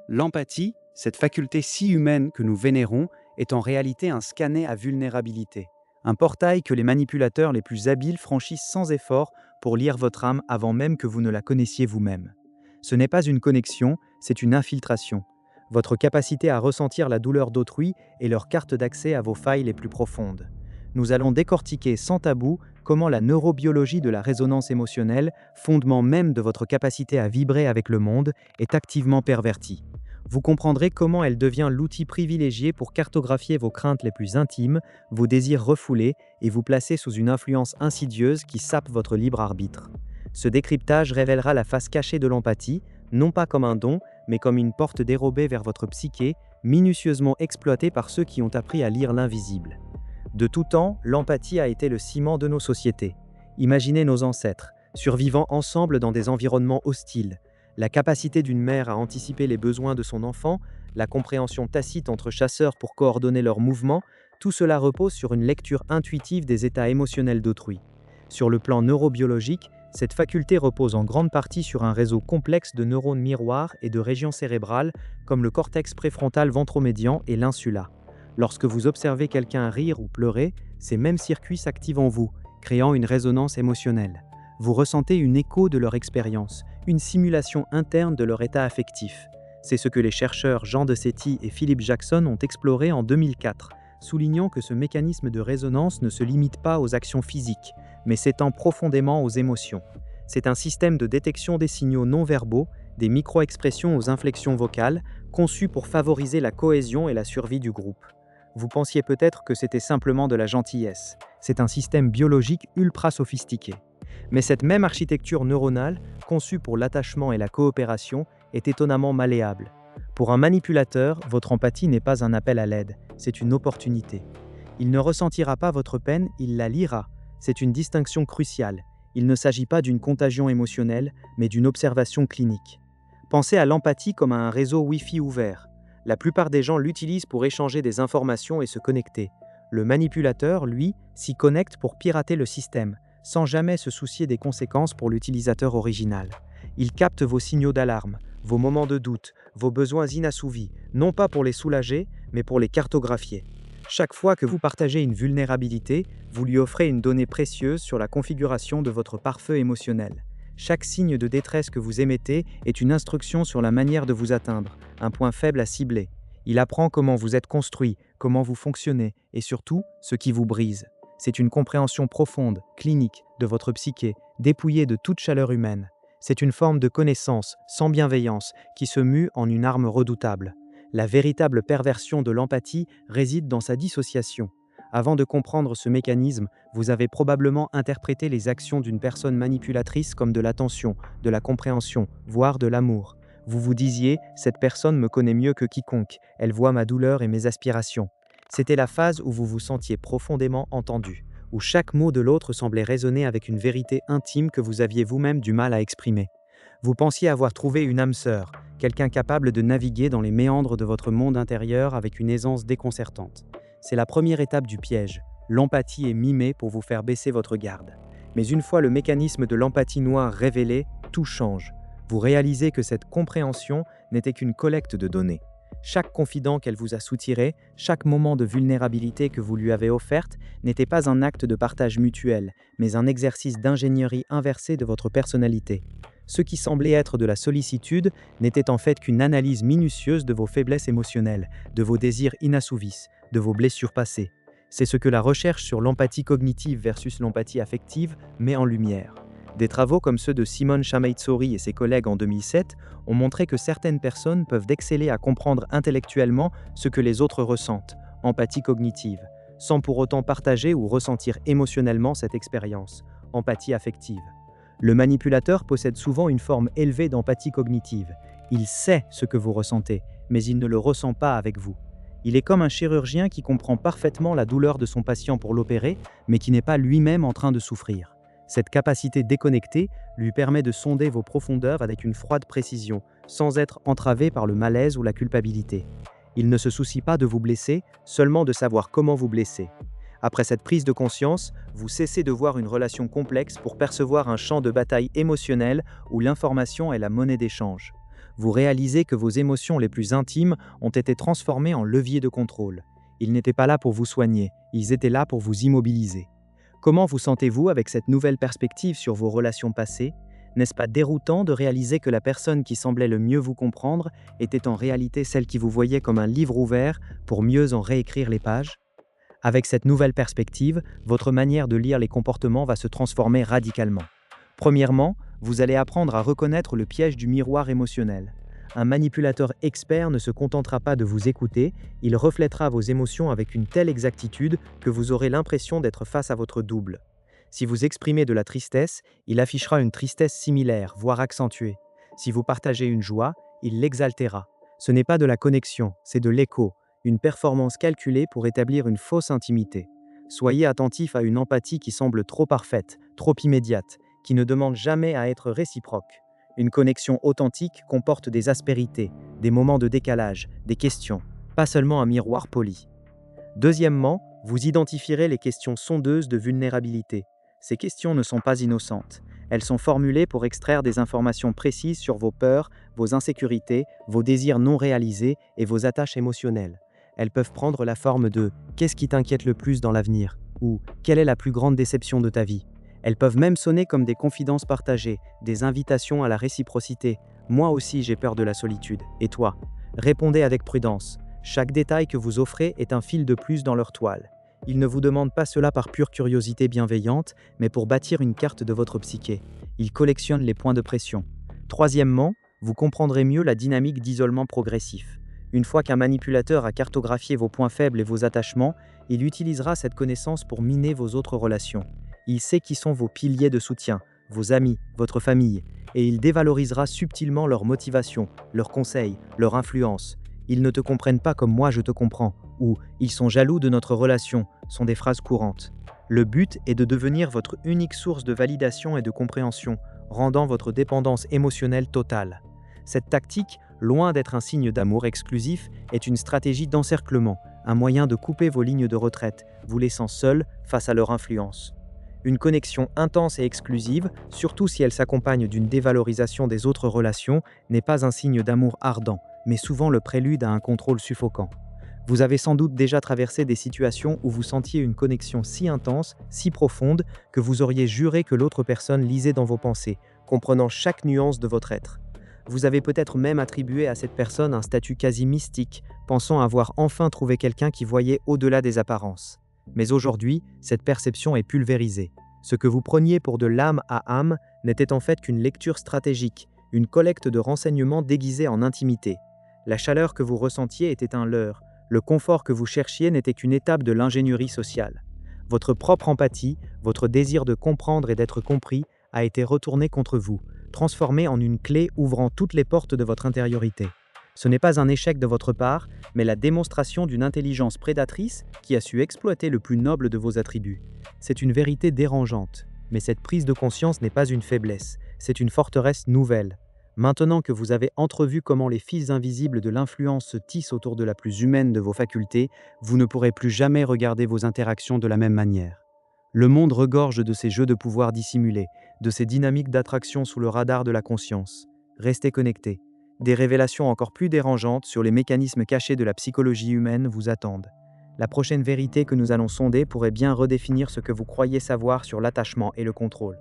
L'empathie, cette faculté si humaine que nous vénérons, est en réalité un scanner à vulnérabilité, un portail que les manipulateurs les plus habiles franchissent sans effort pour lire votre âme avant même que vous ne la connaissiez vous-même. Ce n'est pas une connexion, c'est une infiltration. Votre capacité à ressentir la douleur d'autrui est leur carte d'accès à vos failles les plus profondes. Nous allons décortiquer sans tabou comment la neurobiologie de la résonance émotionnelle, fondement même de votre capacité à vibrer avec le monde, est activement pervertie. Vous comprendrez comment elle devient l'outil privilégié pour cartographier vos craintes les plus intimes, vos désirs refoulés et vous placer sous une influence insidieuse qui sape votre libre arbitre. Ce décryptage révélera la face cachée de l'empathie, non pas comme un don, mais comme une porte dérobée vers votre psyché, minutieusement exploitée par ceux qui ont appris à lire l'invisible. De tout temps, l'empathie a été le ciment de nos sociétés. Imaginez nos ancêtres, survivant ensemble dans des environnements hostiles. La capacité d'une mère à anticiper les besoins de son enfant, la compréhension tacite entre chasseurs pour coordonner leurs mouvements, tout cela repose sur une lecture intuitive des états émotionnels d'autrui. Sur le plan neurobiologique, cette faculté repose en grande partie sur un réseau complexe de neurones miroirs et de régions cérébrales comme le cortex préfrontal ventromédian et l'insula. Lorsque vous observez quelqu'un rire ou pleurer, ces mêmes circuits s'activent en vous, créant une résonance émotionnelle. Vous ressentez une écho de leur expérience, une simulation interne de leur état affectif. C'est ce que les chercheurs Jean de Setti et Philip Jackson ont exploré en 2004, soulignant que ce mécanisme de résonance ne se limite pas aux actions physiques, mais s'étend profondément aux émotions. C'est un système de détection des signaux non-verbaux, des micro-expressions aux inflexions vocales, conçu pour favoriser la cohésion et la survie du groupe. Vous pensiez peut-être que c'était simplement de la gentillesse. C'est un système biologique ultra sophistiqué. Mais cette même architecture neuronale, conçue pour l'attachement et la coopération, est étonnamment malléable. Pour un manipulateur, votre empathie n'est pas un appel à l'aide, c'est une opportunité. Il ne ressentira pas votre peine, il la lira. C'est une distinction cruciale. Il ne s'agit pas d'une contagion émotionnelle, mais d'une observation clinique. Pensez à l'empathie comme à un réseau Wi-Fi ouvert. La plupart des gens l'utilisent pour échanger des informations et se connecter. Le manipulateur, lui, s'y connecte pour pirater le système, sans jamais se soucier des conséquences pour l'utilisateur original. Il capte vos signaux d'alarme, vos moments de doute, vos besoins inassouvis, non pas pour les soulager, mais pour les cartographier. Chaque fois que vous partagez une vulnérabilité, vous lui offrez une donnée précieuse sur la configuration de votre pare-feu émotionnel. Chaque signe de détresse que vous émettez est une instruction sur la manière de vous atteindre, un point faible à cibler. Il apprend comment vous êtes construit, comment vous fonctionnez, et surtout, ce qui vous brise. C'est une compréhension profonde, clinique, de votre psyché, dépouillée de toute chaleur humaine. C'est une forme de connaissance, sans bienveillance, qui se mue en une arme redoutable. La véritable perversion de l'empathie réside dans sa dissociation. Avant de comprendre ce mécanisme, vous avez probablement interprété les actions d'une personne manipulatrice comme de l'attention, de la compréhension, voire de l'amour. Vous vous disiez « cette personne me connaît mieux que quiconque, elle voit ma douleur et mes aspirations ». C'était la phase où vous vous sentiez profondément entendu, où chaque mot de l'autre semblait résonner avec une vérité intime que vous aviez vous-même du mal à exprimer. Vous pensiez avoir trouvé une âme sœur, quelqu'un capable de naviguer dans les méandres de votre monde intérieur avec une aisance déconcertante. C'est la première étape du piège. L'empathie est mimée pour vous faire baisser votre garde. Mais une fois le mécanisme de l'empathie noire révélé, tout change. Vous réalisez que cette compréhension n'était qu'une collecte de données. Chaque confident qu'elle vous a soutiré, chaque moment de vulnérabilité que vous lui avez offerte, n'était pas un acte de partage mutuel, mais un exercice d'ingénierie inversée de votre personnalité. Ce qui semblait être de la sollicitude n'était en fait qu'une analyse minutieuse de vos faiblesses émotionnelles, de vos désirs inassouvis, de vos blessures passées. C'est ce que la recherche sur l'empathie cognitive versus l'empathie affective met en lumière. Des travaux comme ceux de Simone Chamaitsori et ses collègues en 2007 ont montré que certaines personnes peuvent exceller à comprendre intellectuellement ce que les autres ressentent, empathie cognitive, sans pour autant partager ou ressentir émotionnellement cette expérience, empathie affective. Le manipulateur possède souvent une forme élevée d'empathie cognitive. Il sait ce que vous ressentez, mais il ne le ressent pas avec vous. Il est comme un chirurgien qui comprend parfaitement la douleur de son patient pour l'opérer, mais qui n'est pas lui-même en train de souffrir. Cette capacité déconnectée lui permet de sonder vos profondeurs avec une froide précision, sans être entravé par le malaise ou la culpabilité. Il ne se soucie pas de vous blesser, seulement de savoir comment vous blesser. Après cette prise de conscience, vous cessez de voir une relation complexe pour percevoir un champ de bataille émotionnel où l'information est la monnaie d'échange. vous réalisez que vos émotions les plus intimes ont été transformées en levier de contrôle. Ils n'étaient pas là pour vous soigner, ils étaient là pour vous immobiliser. Comment vous sentez-vous avec cette nouvelle perspective sur vos relations passées? N'est-ce pas déroutant de réaliser que la personne qui semblait le mieux vous comprendre était en réalité celle qui vous voyait comme un livre ouvert pour mieux en réécrire les pages? Avec cette nouvelle perspective, votre manière de lire les comportements va se transformer radicalement. Premièrement, vous allez apprendre à reconnaître le piège du miroir émotionnel. Un manipulateur expert ne se contentera pas de vous écouter, il reflètera vos émotions avec une telle exactitude que vous aurez l'impression d'être face à votre double. Si vous exprimez de la tristesse, il affichera une tristesse similaire, voire accentuée. Si vous partagez une joie, il l'exaltera. Ce n'est pas de la connexion, c'est de l'écho, une performance calculée pour établir une fausse intimité. Soyez attentif à une empathie qui semble trop parfaite, trop immédiate, qui ne demande jamais à être réciproque. Une connexion authentique comporte des aspérités, des moments de décalage, des questions, pas seulement un miroir poli. Deuxièmement, vous identifierez les questions sondeuses de vulnérabilité. Ces questions ne sont pas innocentes. Elles sont formulées pour extraire des informations précises sur vos peurs, vos insécurités, vos désirs non réalisés et vos attaches émotionnelles. Elles peuvent prendre la forme de « Qu'est-ce qui t'inquiète le plus dans l'avenir ?» ou « Quelle est la plus grande déception de ta vie ?» Elles peuvent même sonner comme des confidences partagées, des invitations à la réciprocité. « Moi aussi j'ai peur de la solitude. Et toi ?» Répondez avec prudence. Chaque détail que vous offrez est un fil de plus dans leur toile. Ils ne vous demandent pas cela par pure curiosité bienveillante, mais pour bâtir une carte de votre psyché. Ils collectionnent les points de pression. Troisièmement, vous comprendrez mieux la dynamique d'isolement progressif. Une fois qu'un manipulateur a cartographié vos points faibles et vos attachements, il utilisera cette connaissance pour miner vos autres relations. Il sait qui sont vos piliers de soutien, vos amis, votre famille, et il dévalorisera subtilement leurs motivations, leurs conseils, leur influence. Ils ne te comprennent pas comme moi je te comprends, ou ils sont jaloux de notre relation, sont des phrases courantes. Le but est de devenir votre unique source de validation et de compréhension, rendant votre dépendance émotionnelle totale. Cette tactique, loin d'être un signe d'amour exclusif, est une stratégie d'encerclement, un moyen de couper vos lignes de retraite, vous laissant seul face à leur influence. Une connexion intense et exclusive, surtout si elle s'accompagne d'une dévalorisation des autres relations, n'est pas un signe d'amour ardent, mais souvent le prélude à un contrôle suffocant. Vous avez sans doute déjà traversé des situations où vous sentiez une connexion si intense, si profonde, que vous auriez juré que l'autre personne lisait dans vos pensées, comprenant chaque nuance de votre être. Vous avez peut-être même attribué à cette personne un statut quasi mystique, pensant avoir enfin trouvé quelqu'un qui voyait au-delà des apparences. Mais aujourd'hui, cette perception est pulvérisée. Ce que vous preniez pour de l'âme à âme n'était en fait qu'une lecture stratégique, une collecte de renseignements déguisés en intimité. La chaleur que vous ressentiez était un leurre, le confort que vous cherchiez n'était qu'une étape de l'ingénierie sociale. Votre propre empathie, votre désir de comprendre et d'être compris a été retourné contre vous, transformé en une clé ouvrant toutes les portes de votre intériorité. Ce n'est pas un échec de votre part, mais la démonstration d'une intelligence prédatrice qui a su exploiter le plus noble de vos attributs. C'est une vérité dérangeante, mais cette prise de conscience n'est pas une faiblesse, c'est une forteresse nouvelle. Maintenant que vous avez entrevu comment les fils invisibles de l'influence se tissent autour de la plus humaine de vos facultés, vous ne pourrez plus jamais regarder vos interactions de la même manière. Le monde regorge de ces jeux de pouvoir dissimulés, de ces dynamiques d'attraction sous le radar de la conscience. Restez connectés. Des révélations encore plus dérangeantes sur les mécanismes cachés de la psychologie humaine vous attendent. La prochaine vérité que nous allons sonder pourrait bien redéfinir ce que vous croyez savoir sur l'attachement et le contrôle.